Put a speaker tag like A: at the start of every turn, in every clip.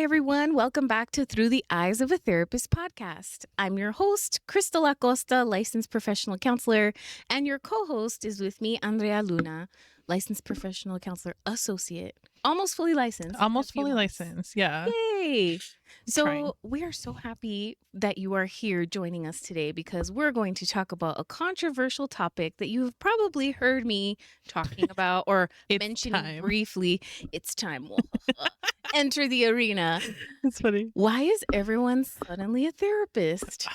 A: Hi, everyone. Welcome back to Through the Eyes of a Therapist podcast. I'm your host, Crystal Acosta, licensed professional counselor, and your co-host is with me, Andrea Luna, licensed professional counselor associate. Almost fully licensed.
B: Almost fully licensed, yeah.
A: Yay! So
B: Trying.
A: we are so happy that you are here joining us today because we're going to talk about a controversial topic that you've probably heard me talking about or mentioning briefly. It's time. Enter the arena.
B: It's funny.
A: Why is everyone suddenly a therapist?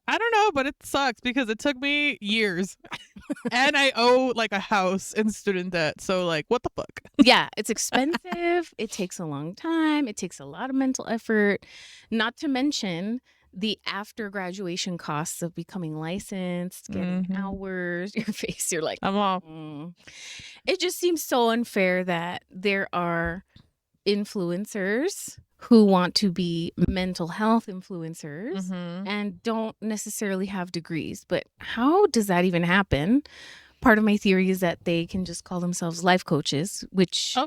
B: I don't know, but it sucks because it took me years. And I owe like a house in student debt. So like, what the fuck?
A: Yeah, it's expensive. It takes a long time. It takes a lot of mental effort. Not to mention the after graduation costs of becoming licensed, getting hours, your face, you're like,
B: I'm off.
A: It just seems so unfair that there are influencers who want to be mental health influencers and don't necessarily have degrees. But how does that even happen? Part of my theory is that they can just call themselves life coaches, which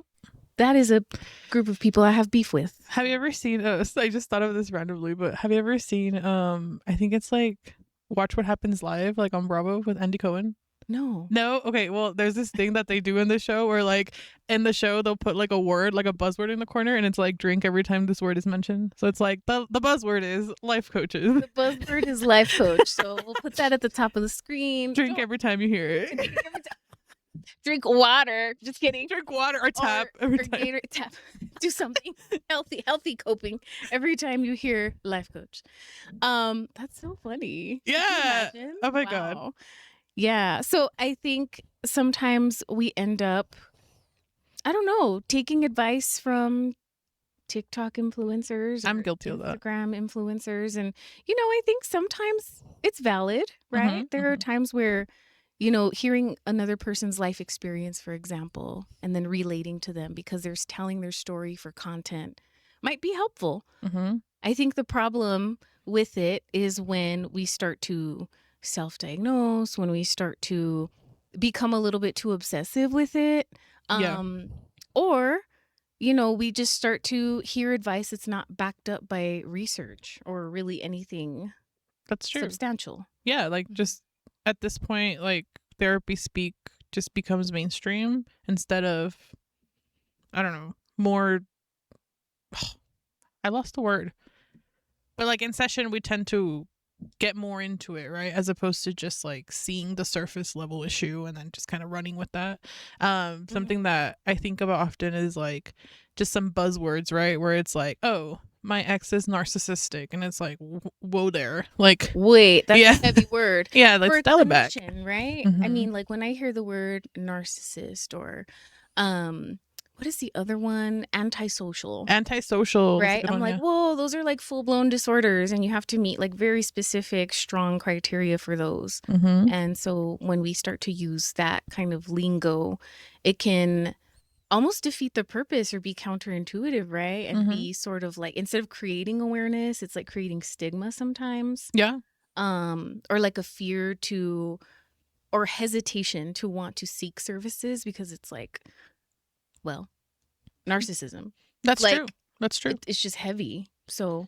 A: that is a group of people I have beef with.
B: Have you ever seen, I just thought of this randomly, but have you ever seen, I think it's like Watch What Happens Live, like on Bravo with Andy Cohen?
A: No.
B: Okay, well, there's this thing that they do in the show where like in the show they'll put like a word, like a buzzword in the corner, and it's like drink every time this word is mentioned. So it's like the buzzword is life coaches.
A: The buzzword is life coach. So we'll put that at the top of the screen.
B: Drink every time you hear it.
A: Drink water. Just kidding.
B: Drink water or tap every time.
A: Tap. Do something healthy coping every time you hear life coach. That's so funny.
B: Yeah. Oh my God.
A: Yeah. So I think sometimes we end up, I don't know, taking advice from TikTok influencers.
B: I'm guilty of that.
A: Instagram influencers. And, I think sometimes it's valid, right? There are times where, hearing another person's life experience, for example, and then relating to them because they're telling their story for content might be helpful. I think the problem with it is when we start to self-diagnose, when we start to become a little bit too obsessive with it, or we just start to hear advice that's not backed up by research or really anything
B: that's true
A: substantial.
B: Yeah, like just at this point, like therapy speak just becomes mainstream instead of, I don't know, more I lost the word, but like in session we tend to get more into it, right, as opposed to just like seeing the surface level issue and then just kind of running with that. Something that I think about often is like just some buzzwords, right, where it's like, oh, my ex is narcissistic, and it's like, whoa there, like,
A: wait, that's a heavy word.
B: Yeah, let's dial it back,
A: right? I mean, like when I hear the word narcissist or what is the other one? Antisocial,
B: right?
A: I'm like, whoa, those are like full-blown disorders, and you have to meet like very specific, strong criteria for those. And so when we start to use that kind of lingo, it can almost defeat the purpose or be counterintuitive, right? And be sort of like, instead of creating awareness, it's like creating stigma sometimes.
B: Yeah.
A: Or like a fear to, or hesitation to want to seek services because it's like, well, narcissism.
B: That's
A: like,
B: true. That's true.
A: It's just heavy. So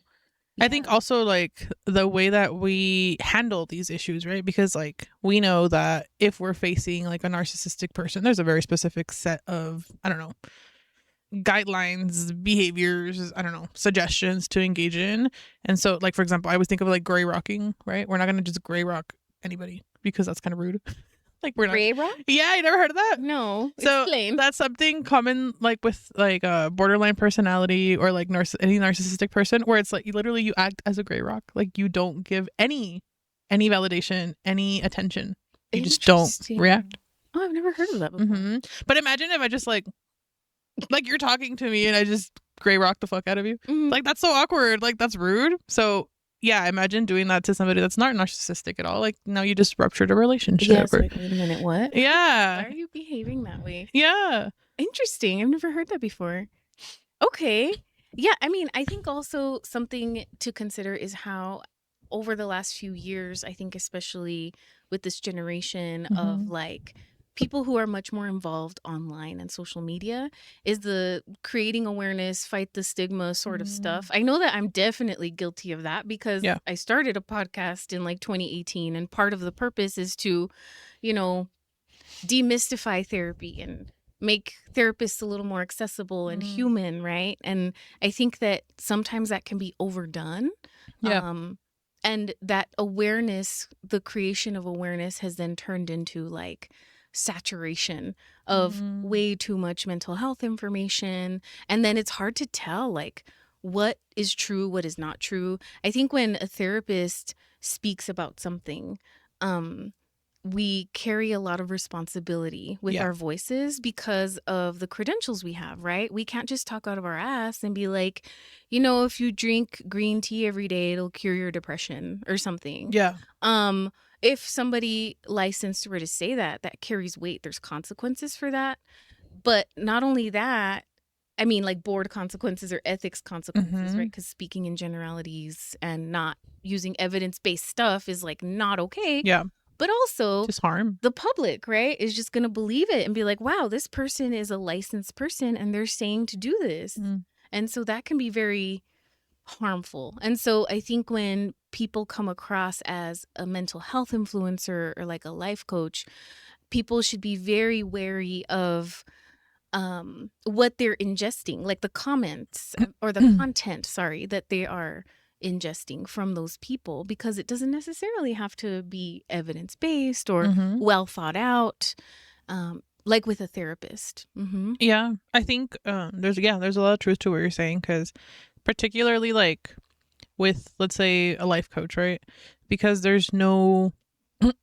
B: I think also like the way that we handle these issues, right? Because like we know that if we're facing like a narcissistic person, there's a very specific set of, I don't know, guidelines, behaviors, I don't know, suggestions to engage in. And so like, for example, I always think of like gray rocking, right? We're not going to just gray rock anybody because that's kind of rude. Like we're not.
A: Gray rock?
B: Yeah, you never heard of that?
A: No.
B: So
A: explain.
B: That's something common, like with like a borderline personality or like any narcissistic person, where it's like you act as a gray rock. Like you don't give any validation, any attention. You just don't react.
A: Oh, I've never heard of that before.
B: But imagine if I just like you're talking to me and I just gray rock the fuck out of you. Like that's so awkward. Like that's rude. So yeah, imagine doing that to somebody that's not narcissistic at all. Like now you just ruptured a relationship.
A: Yes, like, wait a minute, what?
B: Yeah.
A: Why are you behaving that way?
B: Yeah.
A: Interesting. I've never heard that before. Okay. Yeah, I mean, I think also something to consider is how over the last few years, I think especially with this generation of like people who are much more involved online and social media is the creating awareness, fight the stigma sort of stuff. I know that I'm definitely guilty of that because
B: Yeah.
A: I started a podcast in like 2018, and part of the purpose is to, you know, demystify therapy and make therapists a little more accessible and human, right? And I think that sometimes that can be overdone.
B: Yeah.
A: And that awareness, the creation of awareness has then turned into like saturation of way too much mental health information. And then it's hard to tell like what is true, what is not true. I think when a therapist speaks about something, we carry a lot of responsibility with
B: Yeah.
A: our voices because of the credentials we have, right? We can't just talk out of our ass and be like, you know, if you drink green tea every day, it'll cure your depression or something.
B: Yeah.
A: If somebody licensed were to say that, that carries weight. There's consequences for that. But not only that, I mean, like board consequences or ethics consequences, right? Because speaking in generalities and not using evidence-based stuff is like not okay.
B: Yeah.
A: But also
B: Just harm.
A: the public, right, is just going to believe it and be like, wow, this person is a licensed person and they're saying to do this. And so that can be very harmful. And so I think when people come across as a mental health influencer or like a life coach, people should be very wary of what they're ingesting, like the comments or the content, that they are ingesting from those people, because it doesn't necessarily have to be evidence-based or well thought out, like with a therapist.
B: Yeah, I think there's a lot of truth to what you're saying, because particularly like with, let's say, a life coach, right? Because there's no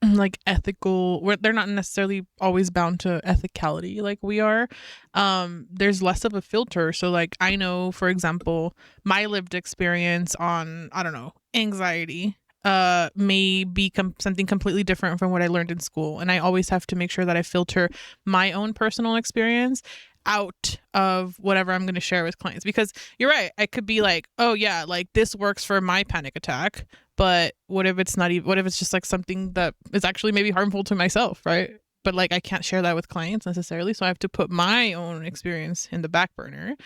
B: like ethical, where they're not necessarily always bound to ethicality like we are. There's less of a filter. So like I know, for example, my lived experience on, I don't know, anxiety may be something completely different from what I learned in school, and I always have to make sure that I filter my own personal experience out of whatever I'm going to share with clients. Because you're right, I could be like, oh yeah, like this works for my panic attack, but what if it's not even, what if it's just like something that is actually maybe harmful to myself, right? But like I can't share that with clients necessarily, so I have to put my own experience in the back burner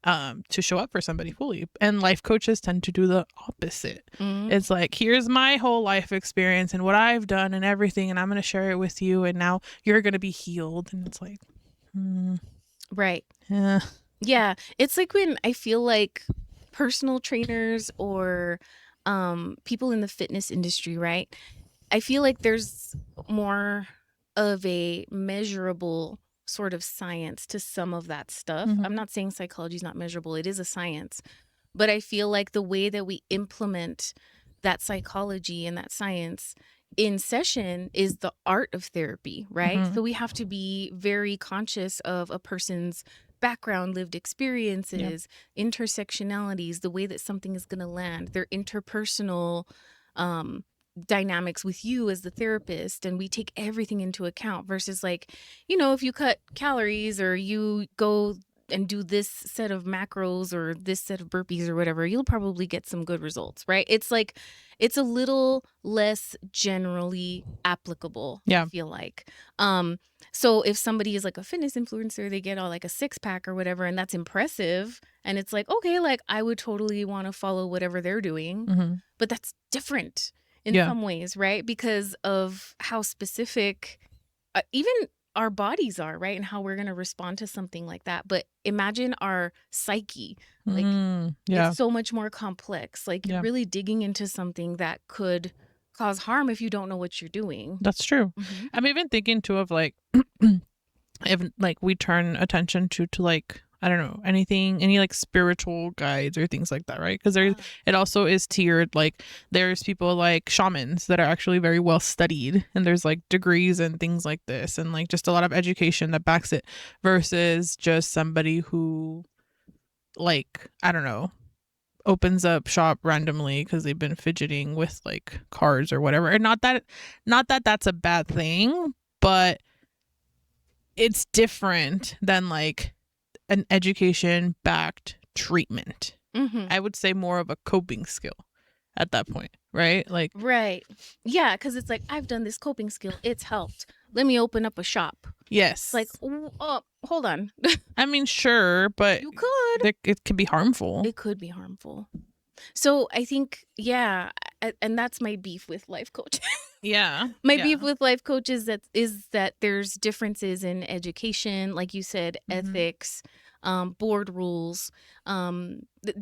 B: to show up for somebody fully. And life coaches tend to do the opposite. It's like, here's my whole life experience and what I've done and everything, and I'm going to share it with you, and now you're going to be healed. And it's like,
A: right.
B: yeah.
A: Yeah. It's like when I feel like personal trainers or people in the fitness industry, right? I feel like there's more of a measurable sort of science to some of that stuff. I'm not saying psychology is not measurable. It is a science. But I feel like the way that we implement that psychology and that science in session is the art of therapy, right? So we have to be very conscious of a person's background, lived experiences, intersectionalities, the way that something is going to land, their interpersonal dynamics with you as the therapist. And we take everything into account versus like, you know, if you cut calories or you go and do this set of macros or this set of burpees or whatever, you'll probably get some good results, right? It's like, it's a little less generally applicable, I feel like. So if somebody is like a fitness influencer, they get all like a 6-pack or whatever, and that's impressive. And it's like, okay, like I would totally want to follow whatever they're doing, but that's different in some ways, right? Because of how specific even our bodies are, right? And how we're going to respond to something like that. But imagine our psyche. Like it's so much more complex. Like you're really digging into something that could cause harm if you don't know what you're doing.
B: That's true. I'm even thinking too of like, if like we turn attention to like, I don't know, any like spiritual guides or things like that, right? Because there's it also is tiered. Like there's people like shamans that are actually very well studied, and there's like degrees and things like this, and like just a lot of education that backs it, versus just somebody who, like, I don't know, opens up shop randomly because they've been fidgeting with like cards or whatever. And not that that's a bad thing, but it's different than like an education backed treatment. I would say more of a coping skill at that point, right? Like,
A: right. Yeah, because it's like, I've done this coping skill, it's helped. let me open up a shop.
B: Yes.
A: It's like, oh, hold on.
B: I mean, sure, but
A: You could.
B: it could be harmful.
A: It could be harmful. So I think, yeah, and that's my beef with life coach.
B: Yeah.
A: My beef with life coaches is that there's differences in education, like you said, ethics, board rules,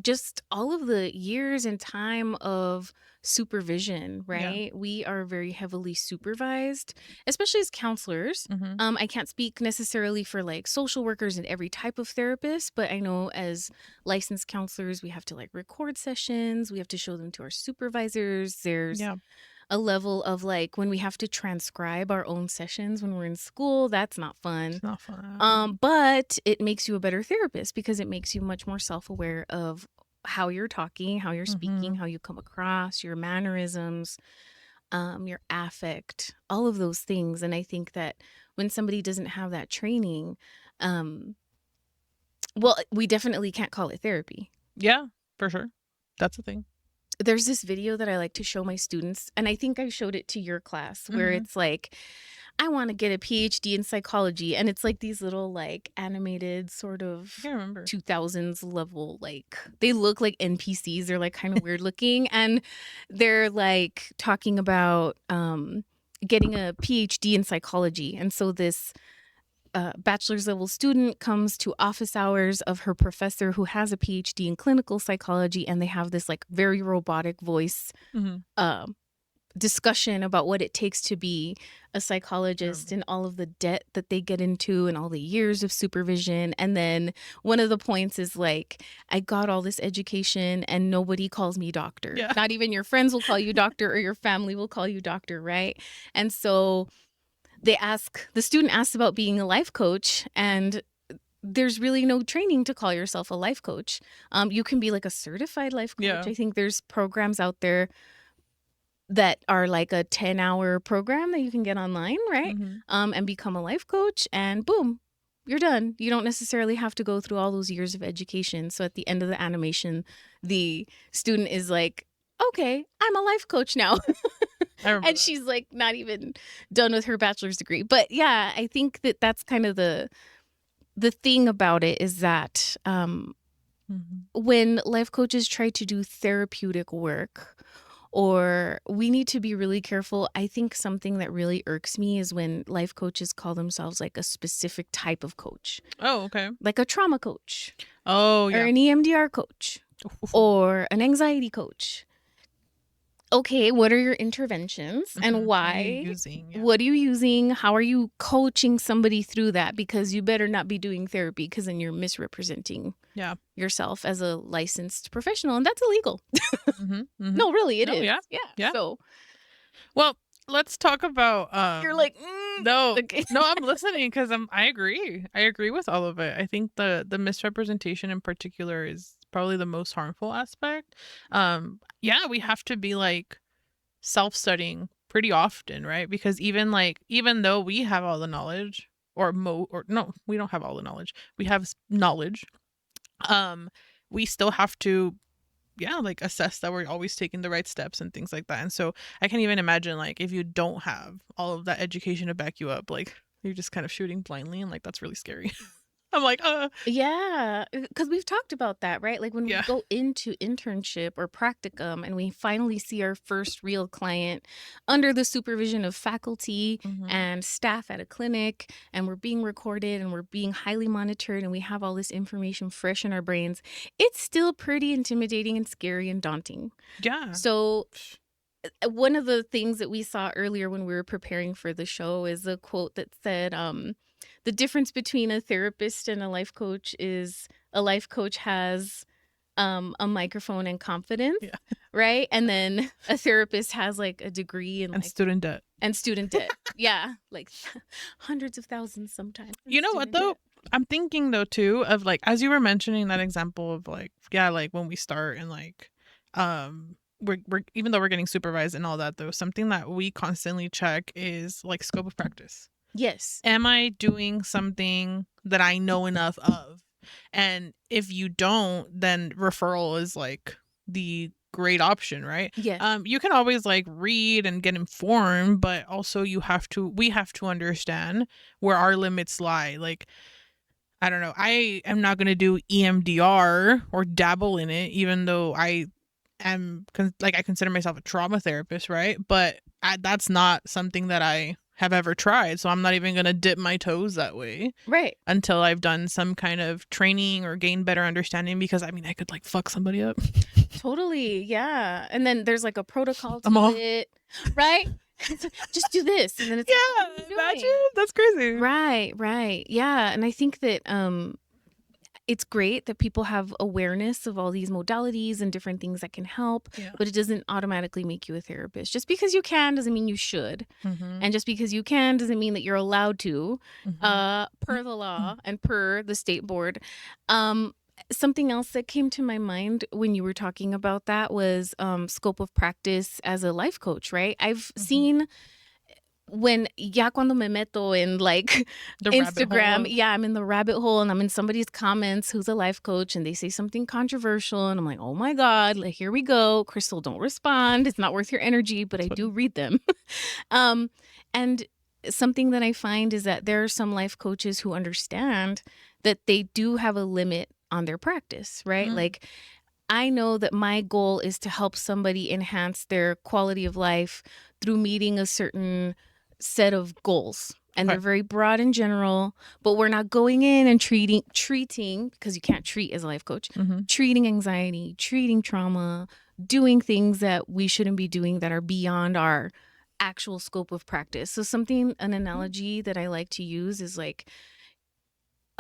A: just all of the years and time of supervision, right?
B: Yeah.
A: We are very heavily supervised, especially as counselors. I can't speak necessarily for like social workers and every type of therapist, but I know as licensed counselors, we have to like record sessions. We have to show them to our supervisors. There's a level of like when we have to transcribe our own sessions when we're in school. That's not fun.
B: It's not fun.
A: But it makes you a better therapist because it makes you much more self-aware of how you're talking, how you're speaking, how you come across, your mannerisms, your affect, all of those things. And I think that when somebody doesn't have that training, well, we definitely can't call it therapy.
B: Yeah, for sure. That's the thing.
A: There's this video that I like to show my students, and I think I showed it to your class, where it's like, I want to get a PhD in psychology, and it's like these little like animated sort of 2000s level, like they look like NPCs. They're like kind of weird looking, and they're like talking about getting a PhD in psychology. And so this bachelor's level student comes to office hours of her professor who has a PhD in clinical psychology, and they have this like very robotic voice discussion about what it takes to be a psychologist and all of the debt that they get into and all the years of supervision. And then one of the points is like, I got all this education and nobody calls me doctor. Not even your friends will call you doctor or your family will call you doctor, right? And so the student asks about being a life coach, and there's really no training to call yourself a life coach. You can be like a certified life coach. I think there's programs out there that are like a 10-hour program that you can get online, right? And become a life coach, and boom, you're done. You don't necessarily have to go through all those years of education. So at the end of the animation, the student is like, okay, I'm a life coach now. And she's like not even done with her bachelor's degree. But yeah, I think that that's kind of the thing about it is that when life coaches try to do therapeutic work, or we need to be really careful. I think something that really irks me is when life coaches call themselves like a specific type of coach.
B: Oh, okay.
A: Like a trauma coach.
B: Oh, yeah.
A: Or an EMDR coach. Or an anxiety coach. Okay, what are your interventions and why? What are you using? How are you coaching somebody through that? Because you better not be doing therapy, because then you're misrepresenting yourself as a licensed professional, and that's illegal. No, really, it is. Yeah. So,
B: well, let's talk about.
A: You're like,
B: no, I'm listening because I agree. I agree with all of it. I think the misrepresentation in particular is probably the most harmful aspect. We have to be like self-studying pretty often, right? Because even though we have all the knowledge, or no, we don't have all the knowledge. We have knowledge. We still have to assess that we're always taking the right steps and things like that. And so I can't even imagine like if you don't have all of that education to back you up, like you're just kind of shooting blindly, and like that's really scary. I'm like,
A: yeah, because we've talked about that, right? Like when we go into internship or practicum and we finally see our first real client under the supervision of faculty and staff at a clinic, and we're being recorded and we're being highly monitored, and we have all this information fresh in our brains, it's still pretty intimidating and scary and daunting.
B: Yeah.
A: So one of the things that we saw earlier when we were preparing for the show is a quote that said, the difference between a therapist and a life coach is a life coach has a microphone and confidence, right? And then a therapist has like a degree and like
B: student debt.
A: And student debt. Yeah, like hundreds of thousands sometimes.
B: You know what though? I'm thinking though too of like, as you were mentioning that example of like, like when we start and like we're even though we're getting supervised and all that though, something that we constantly check is like scope of practice.
A: Yes.
B: Am I doing something that I know enough of? And if you don't, then referral is like the great option, right?
A: Yes.
B: You can always like read and get informed, but also we have to understand where our limits lie. Like, I don't know. I am not going to do EMDR or dabble in it, even though I consider myself a trauma therapist, right? But that's not something that I have ever tried. So I'm not even going to dip my toes that way
A: Right.
B: until I've done some kind of training or gain better understanding, because I mean, I could like fuck somebody up.
A: Totally. Yeah. And then there's like a protocol
B: I'm
A: to
B: all,
A: it, right? It's like, just do this. And then it's like,
B: yeah,
A: what are you
B: imagine.
A: doing?
B: That's crazy.
A: Right, right. Yeah. And I think that it's great that people have awareness of all these modalities and different things that can help,
B: Yeah.
A: but it doesn't automatically make you a therapist. Just because you can doesn't mean you should.
B: Mm-hmm.
A: And just because you can doesn't mean that you're allowed to,
B: Mm-hmm.
A: per the law and per the state board. Something else that came to my mind when you were talking about that was scope of practice as a life coach, right? I've seen when ya cuando me meto in like
B: The rabbit
A: Instagram,
B: hole.
A: yeah, I'm in the rabbit hole and I'm in somebody's comments who's a life coach and they say something controversial and I'm like, oh my God, like here we go. Crystal, don't respond. It's not worth your energy, but I do read them. And something that I find is that there are some life coaches who understand that they do have a limit on their practice, right?
B: Mhm.
A: Like I know that my goal is to help somebody enhance their quality of life through meeting a certain set of goals. And
B: Okay.
A: they're very broad and general, but we're not going in and treating because you can't treat as a life coach,
B: Mm-hmm.
A: treating anxiety, treating trauma, doing things that we shouldn't be doing that are beyond our actual scope of practice. So an analogy that I like to use is like,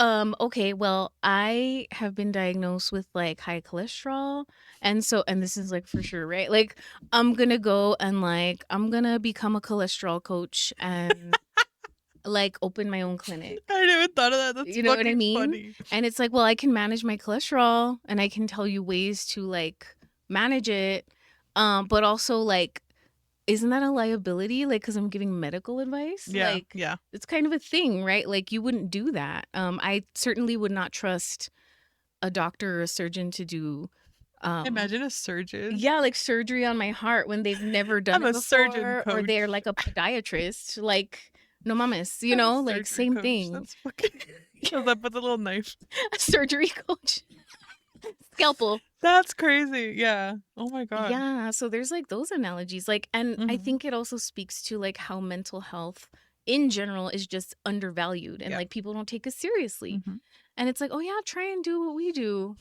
A: okay, well, I have been diagnosed with like high cholesterol. And this is like for sure, right? Like, I'm gonna go and like, I'm gonna become a cholesterol coach and like open my own clinic.
B: I never thought of that. That's
A: You know what I
B: fucking
A: mean?
B: funny.
A: And it's like, well, I can manage my cholesterol and I can tell you ways to like manage it. But also like, isn't that a liability? Like, because I'm giving medical advice?
B: Yeah,
A: Like,
B: yeah.
A: it's kind of a thing, right? Like, you wouldn't do that. I certainly would not trust a doctor or a surgeon to do,
B: Imagine a surgeon.
A: yeah, like surgery on my heart when they've never done
B: I'm
A: it
B: a surgeon
A: before, or
B: coach.
A: they're like a podiatrist. Like, no mames, you
B: I'm a
A: know, like
B: surgery
A: same
B: coach.
A: thing.
B: That's fucking. Shows up with a little knife.
A: A surgery coach, scalpel.
B: That's crazy. Yeah. Oh my god.
A: Yeah, so there's like those analogies. Like, and I
B: Mhm.
A: think it also speaks to like how mental health in general is just undervalued and
B: Yeah.
A: like people don't take us seriously.
B: Mhm.
A: And it's like, oh yeah, try and do what we do,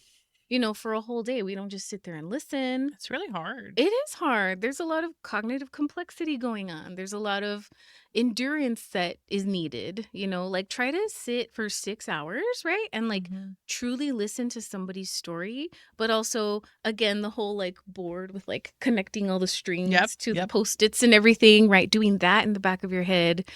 A: for a whole day. We don't just sit there and listen.
B: It's really hard.
A: It is hard. There's a lot of cognitive complexity going on. There's a lot of endurance that is needed, like try to sit for 6 hours, right? And like
B: Mhm.
A: truly listen to somebody's story, but also again the whole like board with like connecting all the strings to the
B: Yep.
A: post-its and everything, right? Doing that in the back of your head,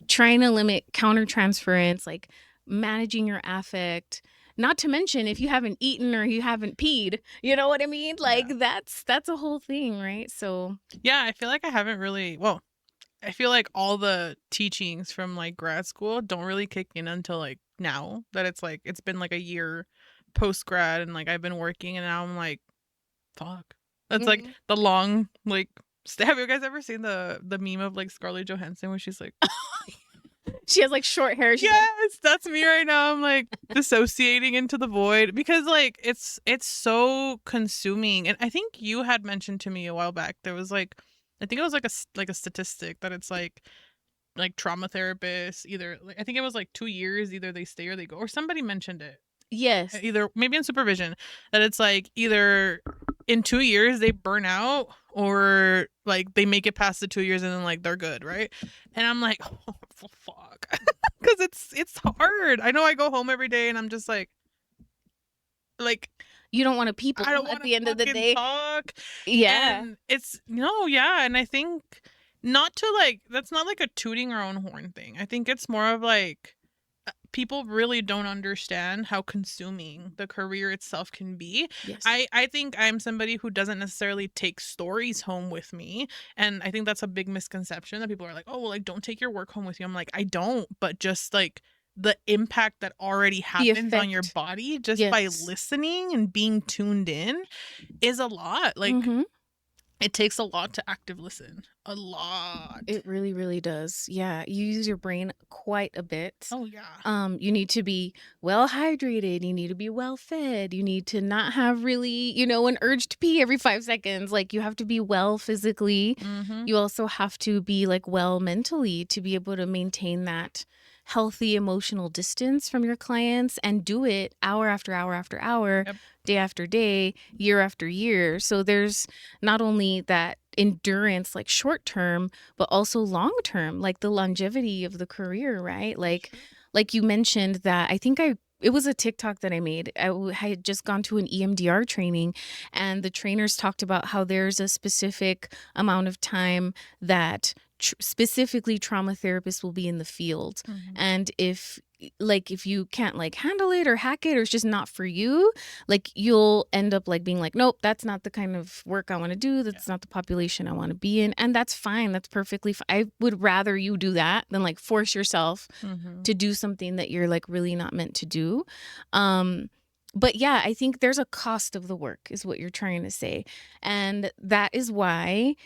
A: trying to limit countertransference, like managing your affect. Not to mention if you haven't eaten or you haven't peed, you know what I mean? Like that's a whole thing, right? So
B: Yeah, I feel like I haven't really. Well, I feel like all the teachings from like grad school don't really kick in until like now that it's been like a year post grad and like I've been working and now I'm like, fuck. That's like the long like. Have you guys ever seen the meme of like Scarlett Johansson where she's like,
A: she has like short hair. She's
B: yes, that's me right now. I'm like dissociating into the void because like it's so consuming. And I think you had mentioned to me a while back there was like I think it was like a statistic that it's like trauma therapists either like, I think it was like 2 years either they stay or they go or somebody mentioned it.
A: yes.
B: Either maybe in supervision that it's like either in 2 years they burn out or like they make it past the 2 years and then like they're good, right? And I'm like, oh, fuck, because it's hard. I know I go home every day and I'm just like
A: You don't want to people
B: I don't
A: at
B: want
A: the
B: to
A: end of the
B: fucking
A: day.
B: talk.
A: Yeah.
B: And it's no, yeah, and I think not to like that's not like a tooting our own horn thing. I think it's more of like people really don't understand how consuming the career itself can be.
A: Yes.
B: I think I'm somebody who doesn't necessarily take stories home with me. And I think that's a big misconception that people are like, oh, well, like, don't take your work home with you. I'm like, I don't, but just like the impact that already
A: The
B: happens on your
A: effect.
B: body just by
A: Yes.
B: listening and being tuned in is a lot. Like,
A: Mm-hmm.
B: it takes a lot to active listen. A lot.
A: It really, really does. Yeah, you use your brain quite a bit.
B: Oh, yeah.
A: You need to be well hydrated. You need to be well fed. You need to not have really, an urge to pee every 5 seconds. Like, you have to be well physically.
B: Mm-hmm.
A: You also have to be like well mentally to be able to maintain that healthy emotional distance from your clients and do it hour after hour after hour,
B: Yep.
A: day after day, year after year. So there's not only that endurance, like short term, but also long term, like the longevity of the career, right? Like you mentioned that it was a TikTok that I made. I had just gone to an EMDR training, and the trainers talked about how there's a specific amount of time that specifically trauma therapists will be in the field.
B: Mm-hmm.
A: And if you can't like handle it or hack it, or it's just not for you, like you'll end up like being like, nope, that's not the kind of work I want to do. That's not the population I want to be in. And that's fine. That's perfectly fine. I would rather you do that than like force yourself to do something that you're like really not meant to do. But yeah, I think there's a cost of the work is what you're trying to say. And that is why,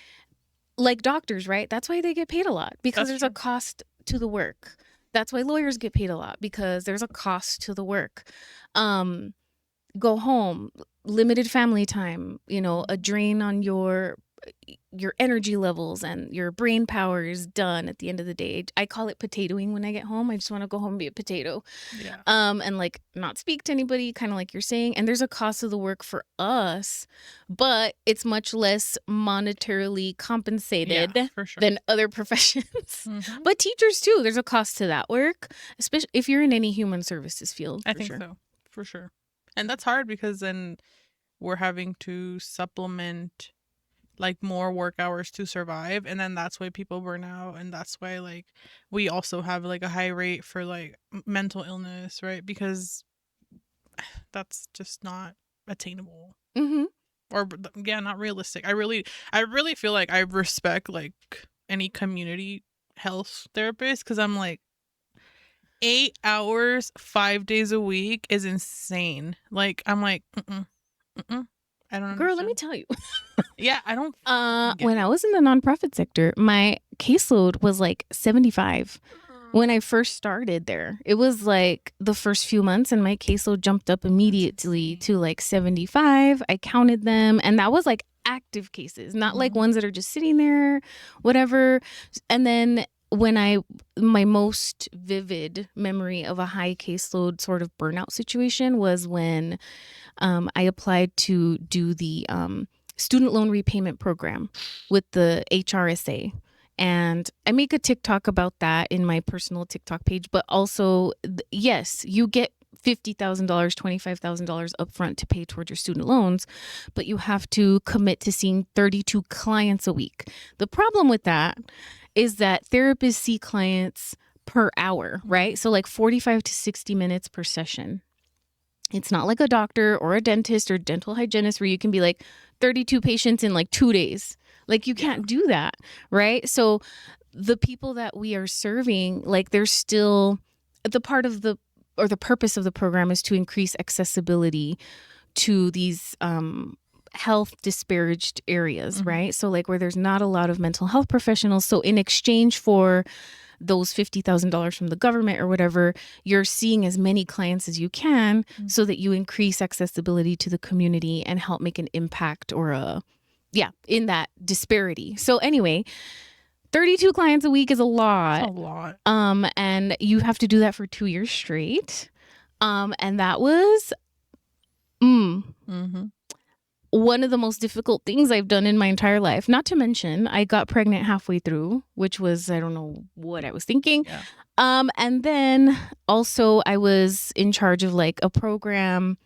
A: like doctors, right? That's why they get paid a lot, because there's a cost to the work. That's why lawyers get paid a lot, because there's a cost to the work. Go home, limited family time, a drain on your energy levels, and your brain power is done at the end of the day. I call it potatoing when I get home. I just want to go home and be a potato.
B: Yeah.
A: And like not speak to anybody, kind of like you're saying. And there's a cost of the work for us, but it's much less monetarily compensated
B: for sure.
A: than other professions. But teachers too, there's a cost to that work, especially if you're in any human services field.
B: I think so, for sure. And that's hard because then we're having to supplement like more work hours to survive, and then that's why people burn out, and that's why like we also have like a high rate for like mental illness, right? Because that's just not attainable. Or not realistic. I really feel like I respect like any community health therapist, because I'm like, 8 hours 5 days a week is insane. Like, I'm like, I don't understand.
A: Girl, let me tell you.
B: Yeah, I don't.
A: When I was in the nonprofit sector, my caseload was like 75. When I first started there, it was like the first few months, and my caseload jumped up immediately to like 75. I counted them, and that was like active cases, not like ones that are just sitting there, whatever. And then my most vivid memory of a high caseload sort of burnout situation was when I applied to do the student loan repayment program with the HRSA. And I make a TikTok about that in my personal TikTok page. But also, yes, you get $50,000, $25,000 upfront to pay toward your student loans, but you have to commit to seeing 32 clients a week. The problem with that is that therapists see clients per hour, right? So like 45 to 60 minutes per session. It's not like a doctor or a dentist or dental hygienist where you can be like 32 patients in like 2 days. Like you can't do that, right? So the people that we are serving, like there's still the purpose of the program is to increase accessibility to these health disparaged areas, right? So like where there's not a lot of mental health professionals. So in exchange for those $50,000 from the government or whatever, you're seeing as many clients as you can so that you increase accessibility to the community and help make an impact in that disparity. So anyway, 32 clients a week is a lot.
B: That's a lot.
A: And you have to do that for 2 years straight. And that was one of the most difficult things I've done in my entire life. Not to mention, I got pregnant halfway through, which was, I don't know what I was thinking.
B: Yeah.
A: And then also I was in charge of like a program,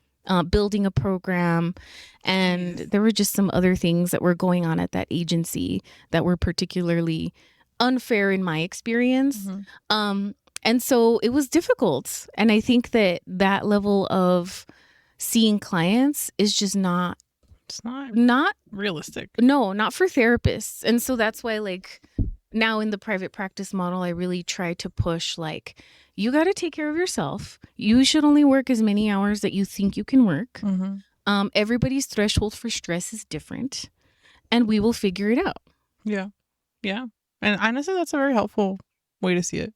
A: building a program. And there were just some other things that were going on at that agency that were particularly unfair in my experience. And so it was difficult. And I think that level of seeing clients is just not
B: It's not realistic.
A: No, not for therapists. And so that's why like now in the private practice model, I really try to push like, you got to take care of yourself. You should only work as many hours that you think you can work. Everybody's threshold for stress is different, and we will figure it out.
B: Yeah. Yeah. And honestly, that's a very helpful way to see it.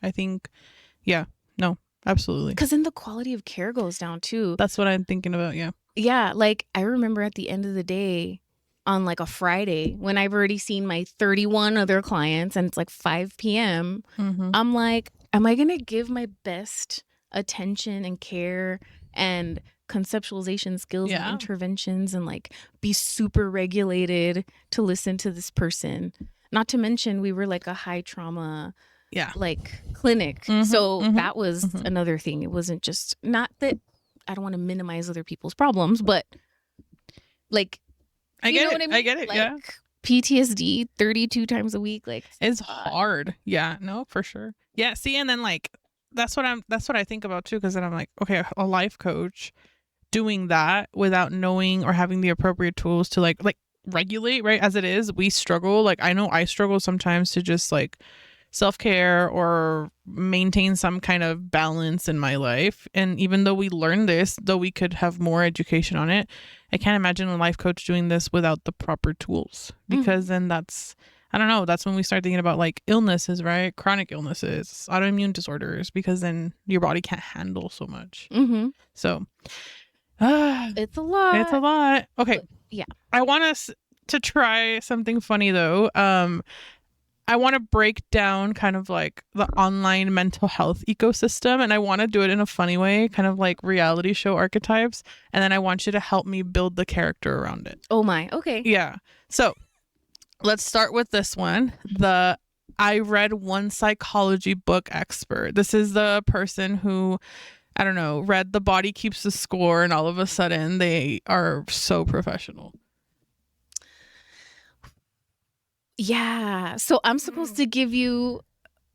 B: I think, yeah, no, absolutely.
A: Because then the quality of care goes down too.
B: That's what I'm thinking about. Yeah.
A: Yeah. Like I remember at the end of the day on like a Friday when I've already seen my 31 other clients and it's like 5 p.m. I'm like, am I going to give my best attention and care and conceptualization skills and interventions and like be super regulated to listen to this person? Not to mention we were like a high trauma like clinic. So that was another thing. It wasn't just, not that I don't want to minimize other people's problems, but like,
B: I get it. I get it.
A: Like,
B: yeah.
A: PTSD 32 times a week. Like
B: it's hard. Yeah, no, for sure. Yeah. See, and then like, that's what I think about too. Cause then I'm like, okay, a life coach doing that without knowing or having the appropriate tools to like regulate, right? As it is, we struggle. Like, I know I struggle sometimes to just like self-care or maintain some kind of balance in my life. And even though we learn this, though we could have more education on it, I can't imagine a life coach doing this without the proper tools, because then that's, I don't know, that's when we start thinking about like illnesses, right? Chronic illnesses, autoimmune disorders, because then your body can't handle so much. So
A: it's a lot.
B: It's a lot. Okay.
A: But, yeah.
B: I want us to try something funny though. I want to break down kind of like the online mental health ecosystem, and I want to do it in a funny way, kind of like reality show archetypes. And then I want you to help me build the character around it.
A: Oh my. Okay.
B: Yeah. So let's start with this one. I read one psychology book expert. This is the person who, I don't know, read The Body Keeps the Score, and all of a sudden they are so professional.
A: Yeah. So I'm supposed to give you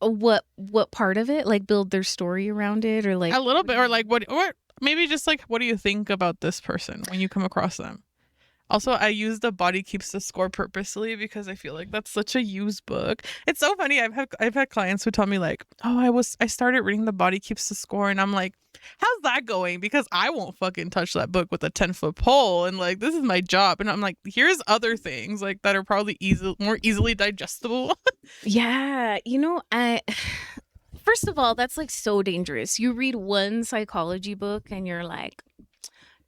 A: what part of it? Like build their story around it, or like
B: a little bit, or like what, or maybe just like, what do you think about this person when you come across them? Also, I use The Body Keeps the Score purposely because I feel like that's such a used book. It's so funny. I've had clients who tell me like, oh, I started reading The Body Keeps the Score, and I'm like, how's that going? Because I won't fucking touch that book with a 10-foot pole, and like, this is my job. And I'm like, here's other things like that are probably more easily digestible.
A: Yeah, first of all, that's like so dangerous. You read one psychology book and you're like,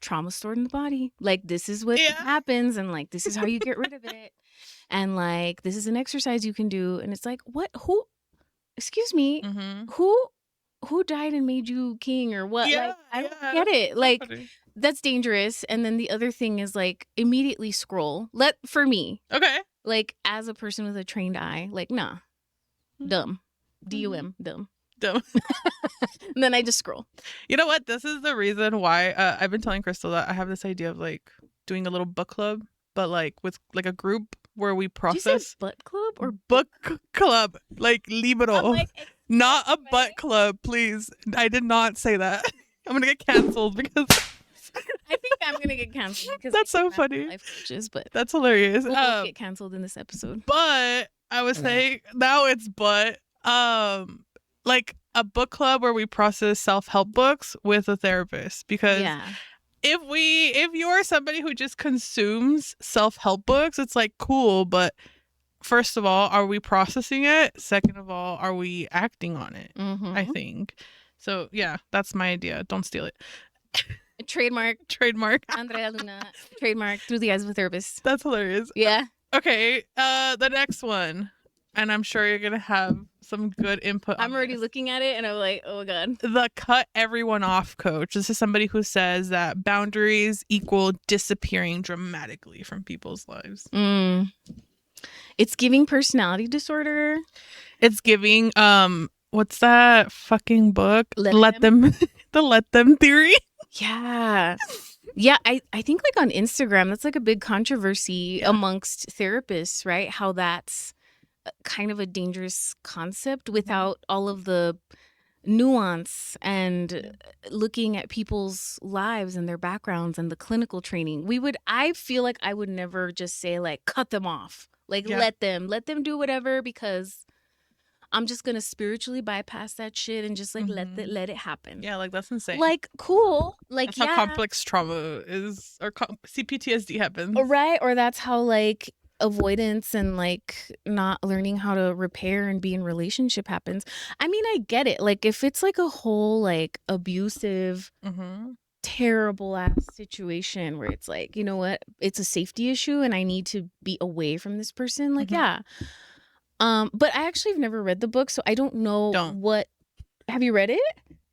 A: trauma stored in the body. Like, this is what happens, and like, this is how you get rid of it. And like, this is an exercise you can do. And it's like, who, excuse me, who died and made you king, or what? Like, I don't get it. Like, that's dangerous. And then the other thing is like, immediately scroll. For me.
B: Okay.
A: Like, as a person with a trained eye, like, nah, dumb. DUM, dumb.
B: Dumb.
A: And then I just scroll.
B: You know what? This is the reason why I've been telling Crystal that I have this idea of like doing a little book club, but like with like a group where we process.
A: Did you say butt club or
B: book club? Like libero, not a butt club, please. I did not say that. I'm gonna get canceled because.
A: I think I'm gonna get canceled because
B: that's so funny.
A: Life coaches, but
B: that's hilarious.
A: We'll both get canceled in this episode.
B: But I was saying now it's like a book club where we process self-help books with a therapist, because if you're somebody who just consumes self-help books, it's like cool, but first of all, are we processing it? Second of all, are we acting on it? I think so. Yeah, that's my idea. Don't steal it.
A: Trademark Andrea Luna, trademark Through the Eyes of a Therapist.
B: That's hilarious.
A: Yeah.
B: Okay, the next one, and I'm sure you're gonna have some good input.
A: I'm already looking at it and I'm like, oh god.
B: The cut everyone off coach. This is somebody who says that boundaries equal disappearing dramatically from people's lives.
A: It's giving personality disorder.
B: It's giving what's that fucking book? Let them the Let Them theory.
A: Yeah. Yeah, I think like on Instagram, that's like a big controversy amongst therapists, right? How that's kind of a dangerous concept without all of the nuance and looking at people's lives and their backgrounds and the clinical training. I feel like I would never just say like, cut them off. Like,
B: Yeah.
A: let them do whatever, because I'm just gonna spiritually bypass that shit and just like let it happen.
B: Yeah, like that's insane.
A: Like, cool. Like,
B: that's how complex trauma is, or CPTSD happens.
A: Right? Or that's how like avoidance and like not learning how to repair and be in relationship happens. I mean, I get it. Like, if it's like a whole like abusive, terrible ass situation where it's like, you know what, it's a safety issue and I need to be away from this person, like, yeah. But I actually have never read the book, so I don't know what. Have you read it?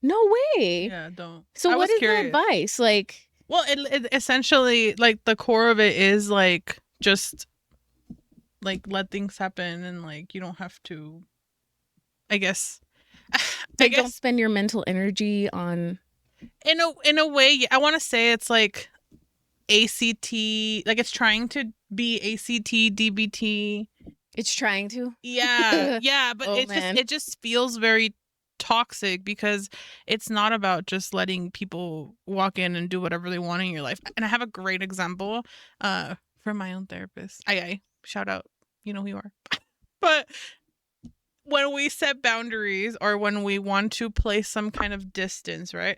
A: No way.
B: Yeah, don't.
A: So what is the advice? Like,
B: well, it essentially, like, the core of it is like just like let things happen, and like you don't have to, I guess.
A: Like, don't spend your mental energy on.
B: In a way, I want to say it's like ACT, like it's trying to be ACT DBT.
A: It's trying to.
B: Yeah, but it just feels very toxic, because it's not about just letting people walk in and do whatever they want in your life. And I have a great example from my own therapist. I shout out, you know who you are. But when we set boundaries, or when we want to place some kind of distance, right?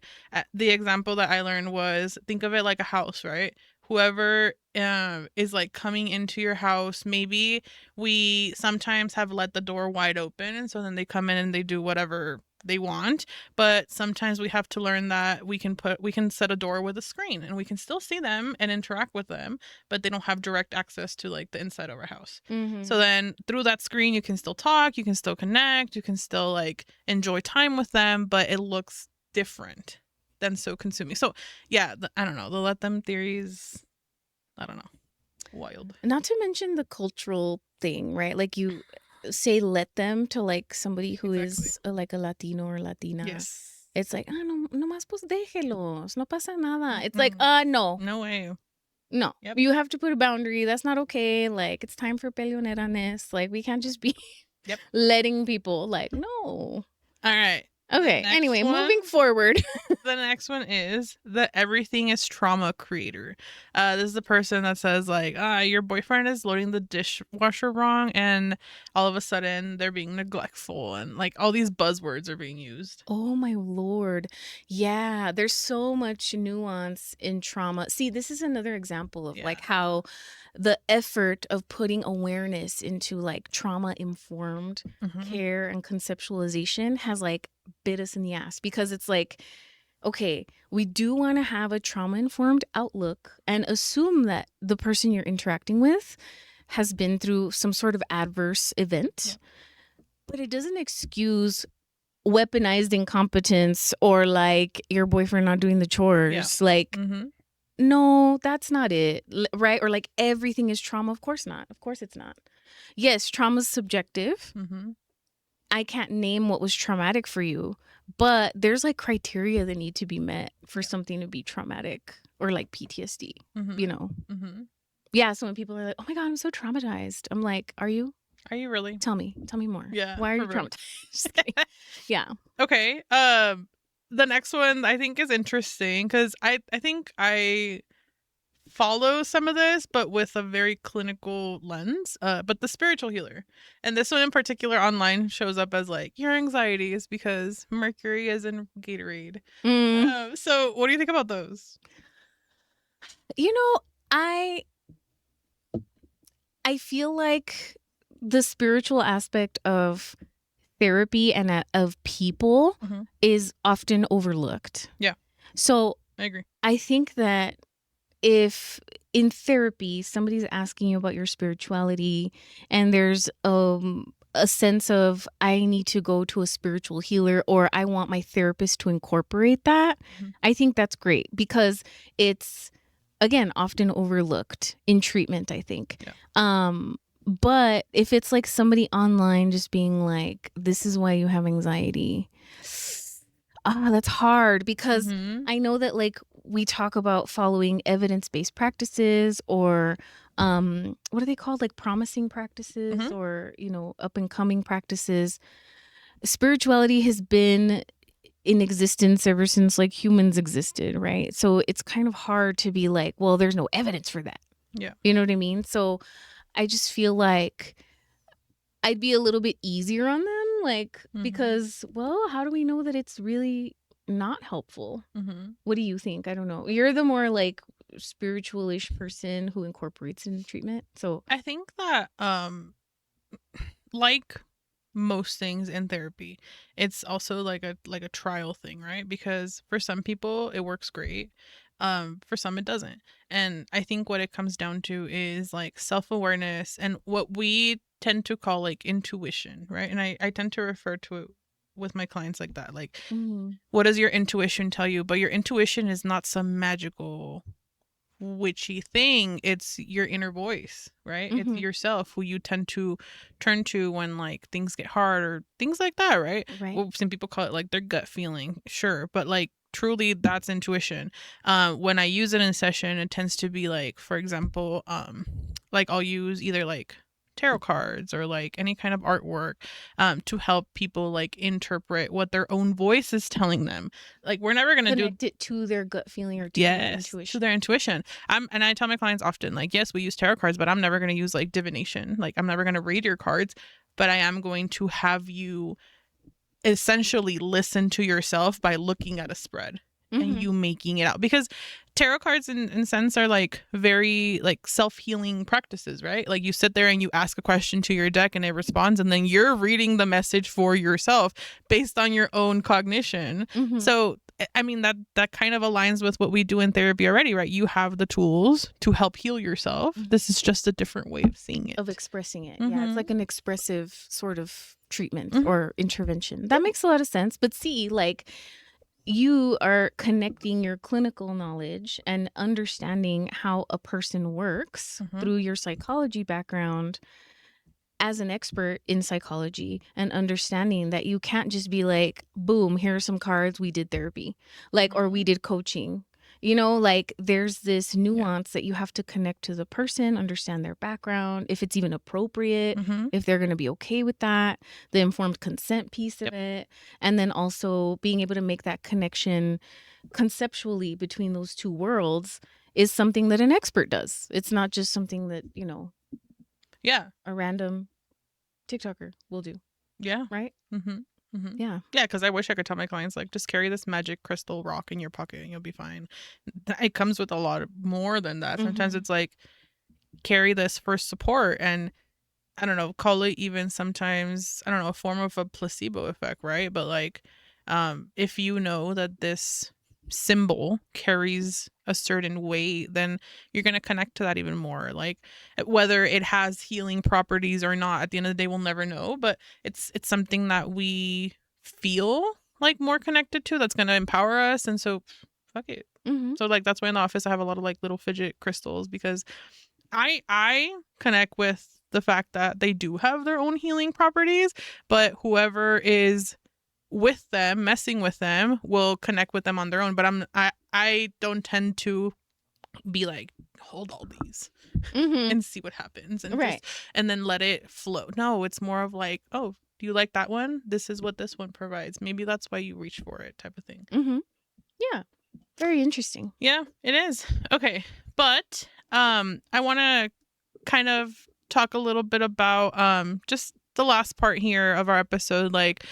B: The example that I learned was, think of it like a house, right? Whoever is like coming into your house, maybe we sometimes have let the door wide open, and so then they come in and they do whatever they want. But sometimes we have to learn that we can set a door with a screen, and we can still see them and interact with them, but they don't have direct access to like the inside of our house. So then through that screen, you can still talk, you can still connect, you can still like enjoy time with them, but it looks different than so consuming. So yeah, I don't know, the let them theories, I don't know, wild.
A: Not to mention the cultural thing, right? Like, you say let them to like somebody who is like a Latino or Latina.
B: Yes.
A: It's like, no más pues déjelos, no pasa nada. It's like, no
B: way.
A: No. Yep. You have to put a boundary. That's not okay. Like, it's time for peleoneranes. Like, we can't just be letting people, like, no.
B: All right.
A: Okay. Anyway, moving forward.
B: The next one is the everything is trauma creator. This is the person that says like, your boyfriend is loading the dishwasher wrong, and all of a sudden they're being neglectful, and like all these buzzwords are being used.
A: Oh my Lord. Yeah. There's so much nuance in trauma. See, this is another example of like how the effort of putting awareness into like trauma informed care and conceptualization has like bit us in the ass, because it's like, okay, we do want to have a trauma informed outlook and assume that the person you're interacting with has been through some sort of adverse event, but it doesn't excuse weaponized incompetence or like your boyfriend not doing the chores. Like, no, that's not it, right? Or like everything is trauma. Of course not. Of course it's not. Yes, trauma is subjective. I can't name what was traumatic for you, but there's like criteria that need to be met for something to be traumatic, or like PTSD, you know? Yeah, so when people are like, oh my God, I'm so traumatized. I'm like, are you?
B: Are you really?
A: Tell me more.
B: Yeah.
A: Why are you traumatized? Yeah.
B: Okay. The next one I think is interesting, because I think I follow some of this, but with a very clinical lens. But the spiritual healer, and this one in particular online shows up as like, your anxiety is because Mercury is in Gatorade. So what do you think about those?
A: You know, I feel like the spiritual aspect of therapy and of people is often overlooked.
B: Yeah.
A: So
B: I agree.
A: I think that if in therapy somebody's asking you about your spirituality, and there's a sense of, I need to go to a spiritual healer, or I want my therapist to incorporate that, I think that's great, because it's, again, often overlooked in treatment, I think. But if it's like somebody online just being like, this is why you have anxiety, that's hard, because I know that like we talk about following evidence-based practices, or what are they called? Like promising practices, or, you know, up and coming practices. Spirituality has been in existence ever since like humans existed, right? So it's kind of hard to be like, well, there's no evidence for that.
B: Yeah.
A: You know what I mean? So I just feel like I'd be a little bit easier on them, like, because, well, how do we know that it's really not helpful? What do you think? I don't know. You're the more like spiritual-ish person who incorporates in treatment. So
B: I think that like most things in therapy, it's also like a trial thing, right? Because for some people it works great. For some it doesn't. And I think what it comes down to is like self-awareness and what we tend to call like intuition, right? And I tend to refer to it with my clients like that. Like, what does your intuition tell you? But your intuition is not some magical witchy thing. It's your inner voice, right? It's yourself who you tend to turn to when like things get hard or things like that, right? Well, some people call it like their gut feeling, sure, but like truly that's intuition. When I use it in session, it tends to be like, for example, like I'll use either like tarot cards or like any kind of artwork to help people like interpret what their own voice is telling them. Like, we're never gonna
A: connect it to their gut feeling or to their intuition.
B: To their intuition. And I tell my clients often, like, yes, we use tarot cards, but I'm never gonna use like divination. Like, I'm never gonna read your cards, but I am going to have you essentially listen to yourself by looking at a spread and you making it out, because tarot cards in sense are like very like self-healing practices, right? Like, you sit there and you ask a question to your deck and it responds, and then you're reading the message for yourself based on your own cognition. So I mean, that kind of aligns with what we do in therapy already, right? You have the tools to help heal yourself. This is just a different way of seeing it,
A: of expressing it. Yeah, it's like an expressive sort of treatment or intervention. That makes a lot of sense. But see, like, you are connecting your clinical knowledge and understanding how a person works through your psychology background as an expert in psychology, and understanding that you can't just be like, boom, here are some cards, we did therapy, like, or we did coaching. You know, like, there's this nuance that you have to connect to the person, understand their background, if it's even appropriate, if they're going to be okay with that, the informed consent piece of it. And then also being able to make that connection conceptually between those two worlds is something that an expert does. It's not just something that, you know, a random TikToker will do. Yeah. Right? Yeah.
B: Yeah, because I wish I could tell my clients, like, just carry this magic crystal rock in your pocket and you'll be fine. It comes with a lot more than that. Sometimes it's like, carry this for support, and I don't know, call it even sometimes, I don't know, a form of a placebo effect, right? But like, if you know that this symbol carries a certain weight, then you're going to connect to that even more. Like, whether it has healing properties or not, at the end of the day, we'll never know, but it's something that we feel like more connected to, that's going to empower us. And so fuck it. So like, that's why in the office I have a lot of like little fidget crystals, because I connect with the fact that they do have their own healing properties, but whoever is with them, messing with them, will connect with them on their own. But I don't tend to be like, hold all these and see what happens, and and then let it flow. No, it's more of like, oh, do you like that one? This is what this one provides. Maybe that's why you reach for it, type of thing.
A: Yeah. Very interesting.
B: Yeah, it is. Okay. But I want to kind of talk a little bit about just the last part here of our episode, like,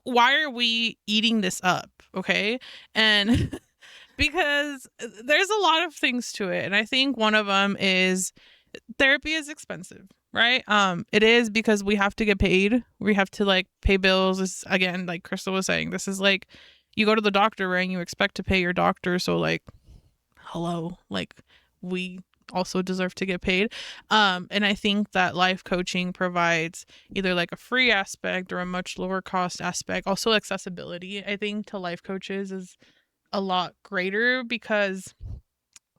B: why are we eating this up? Okay. And because there's a lot of things to it, and I think one of them is therapy is expensive, right? It is, because we have to get paid, we have to like pay bills. It's, again, like Crystal was saying, this is like, you go to the doctor, right, and you expect to pay your doctor, so like, hello, like, we also deserve to get paid. And I think that life coaching provides either like a free aspect or a much lower cost aspect. Also, accessibility, I think, to life coaches is a lot greater, because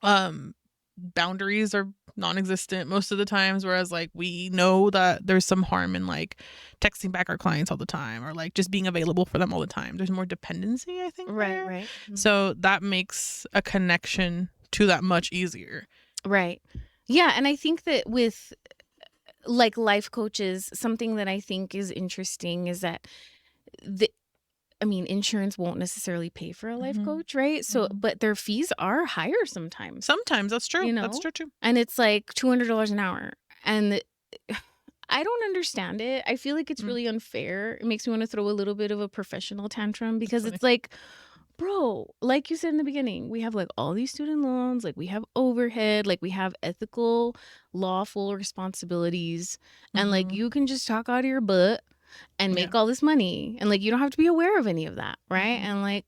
B: boundaries are non-existent most of the times, whereas like, we know that there's some harm in like texting back our clients all the time, or like just being available for them all the time. There's more dependency, I think, there.
A: Right.
B: So that makes a connection to that much easier.
A: Right. Yeah. And I think that with like life coaches, something that I think is interesting is that insurance won't necessarily pay for a life coach, right? So, but their fees are higher sometimes.
B: Sometimes, that's true. You know? That's true too.
A: And it's like $200 an hour. And I don't understand it. I feel like it's
B: Mm.
A: really unfair. It makes me want to throw a little bit of a professional tantrum because
B: funny.
A: it's like, bro, like you said in the beginning, we have like all these student loans, like we have overhead, like we have ethical, lawful responsibilities. And like
B: Mhm.
A: you can just talk out of your butt and
B: Yeah.
A: make all this money. And like you don't have to be aware of any of that, right?
B: Mhm.
A: And like,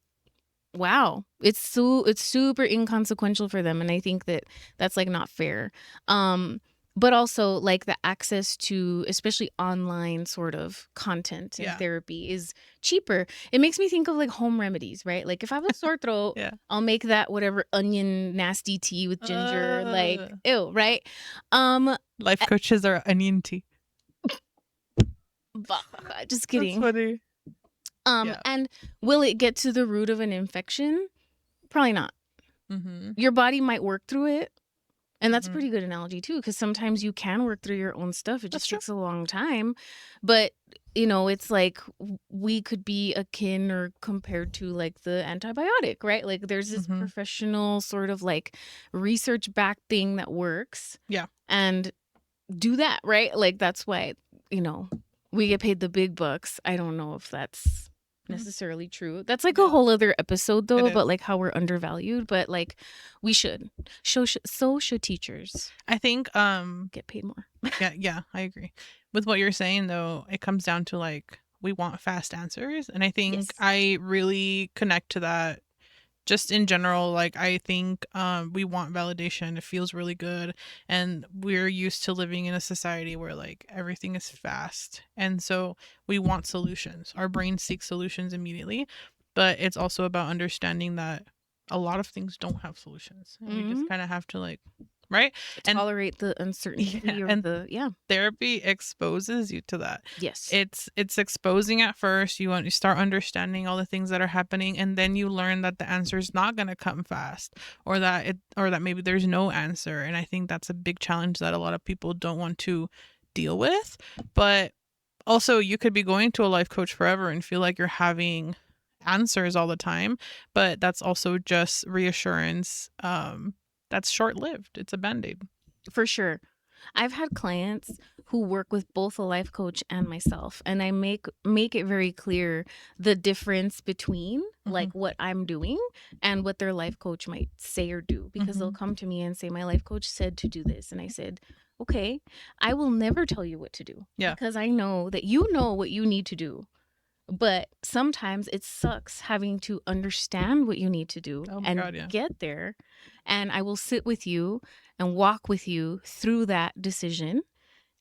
A: wow, it's super inconsequential for them, and I think that that's like not fair. But also like the access to especially online sort of content and
B: Yeah.
A: therapy is cheaper. It makes me think of like home remedies, right? Like if I have a sore throat,
B: Yeah.
A: I'll make that whatever onion nasty tea with ginger, like
B: Uh,
A: ew, right? Um
B: Life coaches are onion tea.
A: just
B: That's
A: kidding.
B: funny. Yeah.
A: And will it get to the root of an infection? Probably not.
B: Mhm.
A: Your body might work through it. And that's a
B: Mhm.
A: pretty good analogy too, because sometimes you can work through your own stuff. It
B: That's
A: just
B: true.
A: takes a long time. But, you know, it's like we could be akin or compared to like the antibiotic, right? Like there's this
B: Mhm.
A: professional sort of like research backed thing that works.
B: Yeah.
A: And do that, right? Like that's why, you know, we get paid the big bucks. I don't know if that's
B: Mhm.
A: necessarily true. That's like a
B: Yeah.
A: whole other episode
B: It
A: though,
B: is.
A: about like how we're undervalued, but like we should. So should teachers
B: I think
A: get paid more.
B: yeah, I agree. With what you're saying though, it comes down to like we want fast answers, and I think
A: Yes.
B: I really connect to that. Just in general, like I think we want validation. It feels really good, and we're used to living in a society where like everything is fast, and so we want solutions. Our brains seek solutions immediately, but it's also about understanding that a lot of things don't have solutions, and we
A: Hmm.
B: just kind of have to like, right? And
A: Tolerate the
B: yeah,
A: uncertainty or
B: and
A: the
B: therapy exposes you to that.
A: Yes.
B: It's exposing at first. You start understanding all the things that are happening, and then you learn that the answer is not going to come fast, or that maybe there's no answer. And I think that's a big challenge that a lot of people don't want to deal with. But also, you could be going to a life coach forever and feel like you're having answers all the time, but that's also just reassurance. That's short lived. It's a band-aid.
A: For sure. I've had clients who work with both a life coach and myself, and I make it very clear the difference between
B: Mm-hmm.
A: like what I'm doing and what their life coach might say or do, because they'll
B: Mm-hmm.
A: come to me and say my life coach said to do this, and I said, "Okay, I will never tell you what to do
B: Yeah.
A: because I know that you know what you need to do." But sometimes it sucks having to understand what you need to do
B: Oh my
A: and
B: God. Yeah.
A: get there. And I will sit with you and walk with you through that decision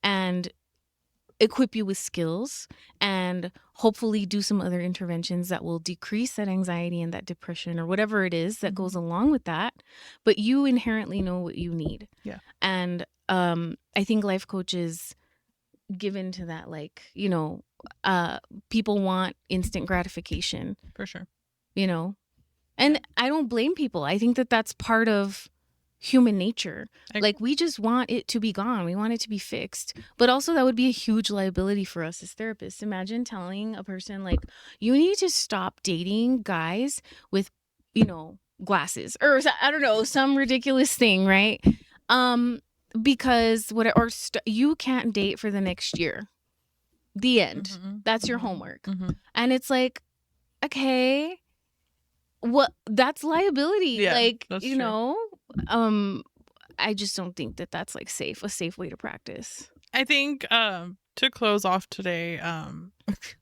A: and equip you with skills and hopefully do some other interventions that will decrease that anxiety and that depression or whatever it is that goes
B: Mhm.
A: along with that. But you inherently know what you need.
B: Yeah.
A: And I think life coaches given to that, like, you know, people want instant gratification,
B: For sure.
A: you know, and I don't blame people. I think that that's part of human nature.
B: I agree.
A: Like we just want it to be gone. We want it to be fixed. But also that would be a huge liability for us as therapists. Imagine telling a person like you need to stop dating guys with, you know, glasses or I don't know, some ridiculous thing, right? Because you can't date for the next year. The end.
B: Mhm.
A: That's your
B: Mhm.
A: homework.
B: Mhm.
A: And it's like, okay, what that's liability.
B: Yeah,
A: Like,
B: that's
A: you
B: true.
A: know, I just don't think that that's like a safe way to practice.
B: I think to close off today,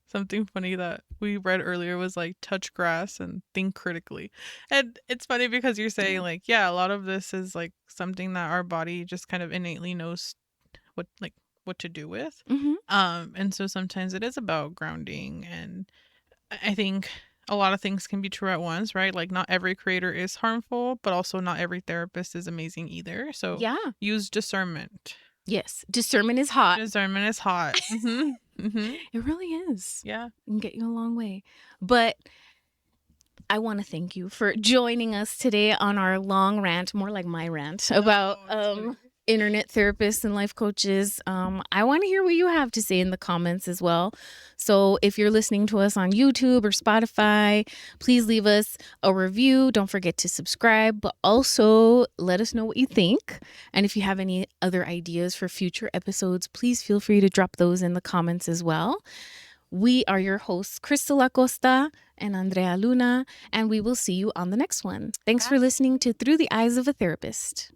B: something funny that we read earlier was like touch grass and think critically. And it's funny because you're saying
A: Yeah.
B: like, yeah, a lot of this is like something that our body just kind of innately knows what to do with.
A: Mm-hmm.
B: And so sometimes it is about grounding, and I think a lot of things can be true at once, right? Like not every creator is harmful, but also not every therapist is amazing either. So
A: Yeah.
B: use discernment.
A: Yes. Discernment is hot.
B: Discernment is hot. Mm-hmm. Mm-hmm.
A: It really is.
B: Yeah.
A: It can get you a long way. But I want to thank you for joining us today on our long rant, more like my rant about
B: No, it's funny.
A: internet therapists and life coaches. I want to hear what you have to say in the comments as well. So if you're listening to us on YouTube or Spotify, please leave us a review. Don't forget to subscribe, but also let us know what you think. And if you have any other ideas for future episodes, please feel free to drop those in the comments as well. We are your hosts, Crystal Acosta and Andrea Luna, and we will see you on the next one. Thanks for listening to Through the Eyes of a Therapist.